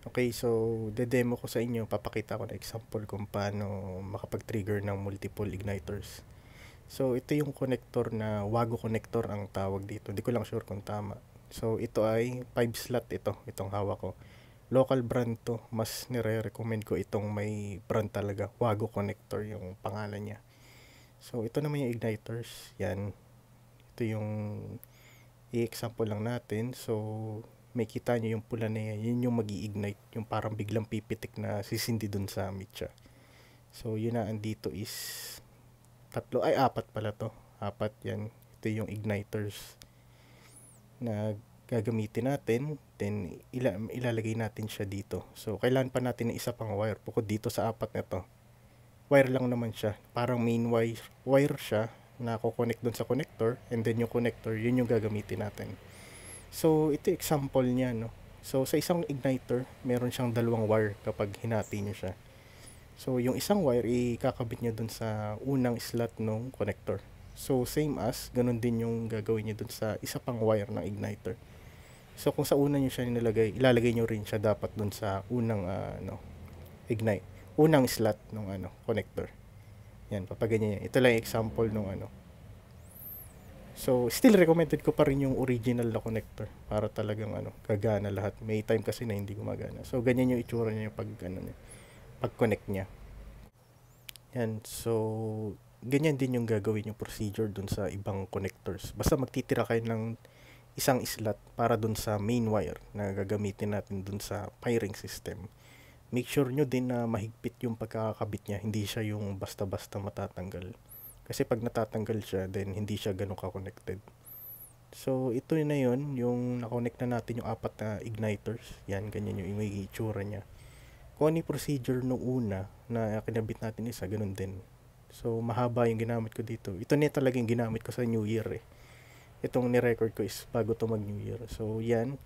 Okay, so de-demo ko sa inyo, papakita ko na example kung paano makapag-trigger ng multiple igniters. So ito yung connector na Wago connector ang tawag dito. Hindi ko lang sure kung tama. So ito ay 5 slot itong hawak ko. Local brand to, mas nire-recommend ko itong may brand talaga. Wago connector yung pangalan niya. So ito naman yung igniters, yan. Ito yung i-example lang natin. So may kita nyo yung pula na yan, yun yung mag-i-ignite, yung parang biglang pipitik na sisindi dun sa mitya. So yun na, andito is apat pala to. Apat yan. Ito yung igniters na gagamitin natin. Then ilalagay natin siya dito. So kailangan pa natin ng isa pang wire. Bukod dito sa apat na to. Wire lang naman siya. Parang main wire siya na kukonect dun sa connector. And then yung connector, yun yung gagamitin natin. So ito example niya, no. So sa isang igniter, meron siyang dalawang wire kapag hinati niyo siya. So yung isang wire ikakabit niyo dun sa unang slot ng connector. So same as ganun din yung gagawin niyo dun sa isa pang wire ng igniter. So kung sa una niyo siya nilagay, ilalagay niyo rin siya dapat dun sa unang ignite, unang slot ng connector. Yan, papaganyan yan. Ito lang yung example nung So, still recommended ko pa rin yung original na connector para talagang gagana lahat. May time kasi na hindi gumagana. So, ganyan yung itsura niya pag pag-connect niya. Yan. So, ganyan din yung gagawin yung procedure dun sa ibang connectors. Basta magtitira kayo ng isang slot para dun sa main wire na gagamitin natin dun sa firing system. Make sure nyo din na mahigpit yung pagkakabit niya. Hindi siya yung basta-basta matatanggal. Kasi pag natatanggal siya, then hindi siya ganun ka-connected. So, ito na yun, yung na-connect na natin yung apat na igniters. Yan, ganyan yung may itsura niya. Kung ano yung procedure nung una na kinabit natin isa, ganun din. So, mahaba yung ginamit ko dito. Ito na talaga yung ginamit ko sa New Year eh. Itong ni-record ko is bago to mag-New Year. So, yan.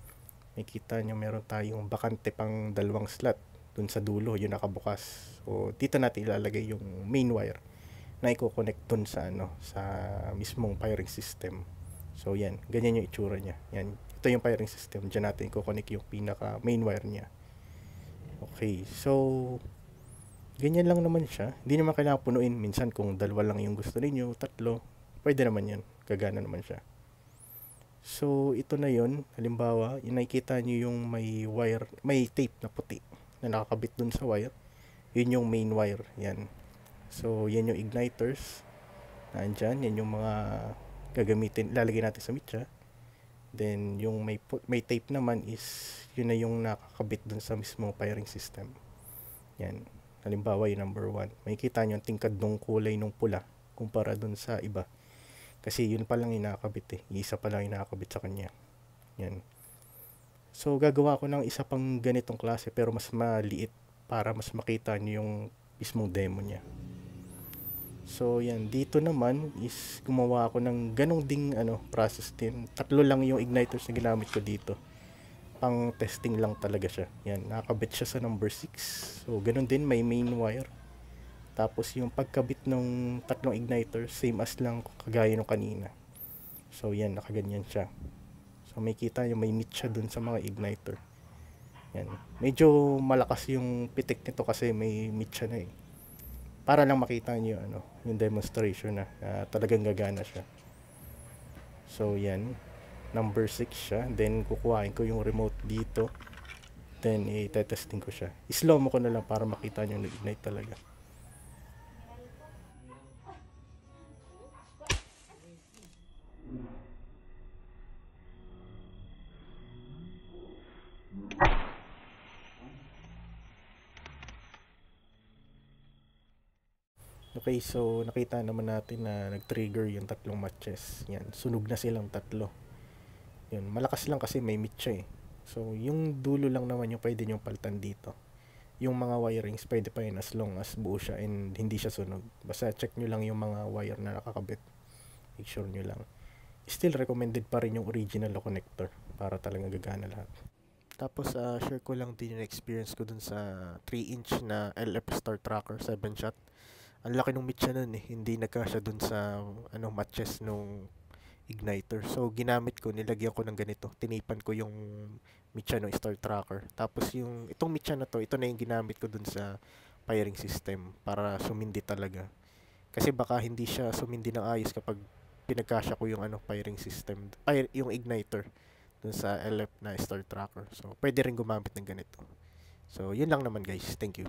Makita nyo meron tayong bakante pang dalawang slot. Dun sa dulo, yung nakabukas. So, dito natin ilalagay yung main wire na i-connect dun sa sa mismong firing system. So yan, ganyan yung itsura niya. Yan, ito yung firing system. Diyan natin i-connect yung pinaka main wire niya. Okay, so ganyan lang naman siya. Hindi naman kailangan punuin. Minsan kung dalawa lang yung gusto niyo, tatlo, pwede naman yan. Gagana naman siya. So ito na yon. Halimbawa, yung nakikita niyo yung may wire, may tape na puti na nakakabit dun sa wire. Yun yung main wire. Yan. So, yan yung igniters. Nandyan, yan yung mga gagamitin, lalagay natin sa mitya. Then, yung may tape naman is, yun na yung nakakabit dun sa mismong firing system. Yan. Halimbawa, yung number 1. Makikita nyo ang tingkad ng kulay ng pula kumpara dun sa iba. Kasi yun pa lang yung nakakabit eh. Isa pa lang yung nakakabit sa kanya. Yan. So, gagawa ko ng isa pang ganitong klase pero mas maliit para mas makita nyo yung mismong demo niya. So yan, dito naman is gumawa ako ng ganong ding process din. Tatlo lang yung igniters na ginamit ko dito. Pang testing lang talaga siya. Yan, nakakabit siya sa number 6. So ganon din, may main wire. Tapos yung pagkabit ng tatlong igniters, same as lang kagaya ng kanina. So yan, nakaganyan siya. So may kita yung may meet siya dun sa mga igniter. Yan. Medyo malakas yung pitik nito kasi may meet siya na eh. Para lang makita niyo yung demonstration na talagang gagana siya. So yan, number 6 siya. Then kukuhain ko yung remote dito. Then i-testing ko siya. I-slow mo ko na lang para makita niyo nag-ignite talaga. Okay, so nakita naman natin na nag-trigger yung tatlong matches. Yan, sunog na silang tatlo. Yun, malakas lang kasi may meet siya eh. So, yung dulo lang naman yung pwede nyong palitan dito. Yung mga wirings, pwede pa yun as long as buo siya and hindi siya sunog. Basta check nyo lang yung mga wire na nakakabit. Make sure nyo lang. Still recommended pa rin yung original na connector para talagang gagana lahat. Tapos, share ko lang din yung experience ko dun sa 3-inch na LF Star Tracker 7-shot. Ang laki nung meet siya nun eh. Hindi nagkasya dun sa matches nung igniter. So, ginamit ko, nilagyan ko ng ganito. Tinipan ko yung Michano Star Tracker. Tapos itong Michano to, ito na yung ginamit ko dun sa firing system para sumindi talaga. Kasi baka hindi siya sumindi ng ayos kapag pinagkasya ko yung firing system, ay yung igniter dun sa LF na Star Tracker. So, pwede rin gumamit ng ganito. So, yun lang naman guys. Thank you.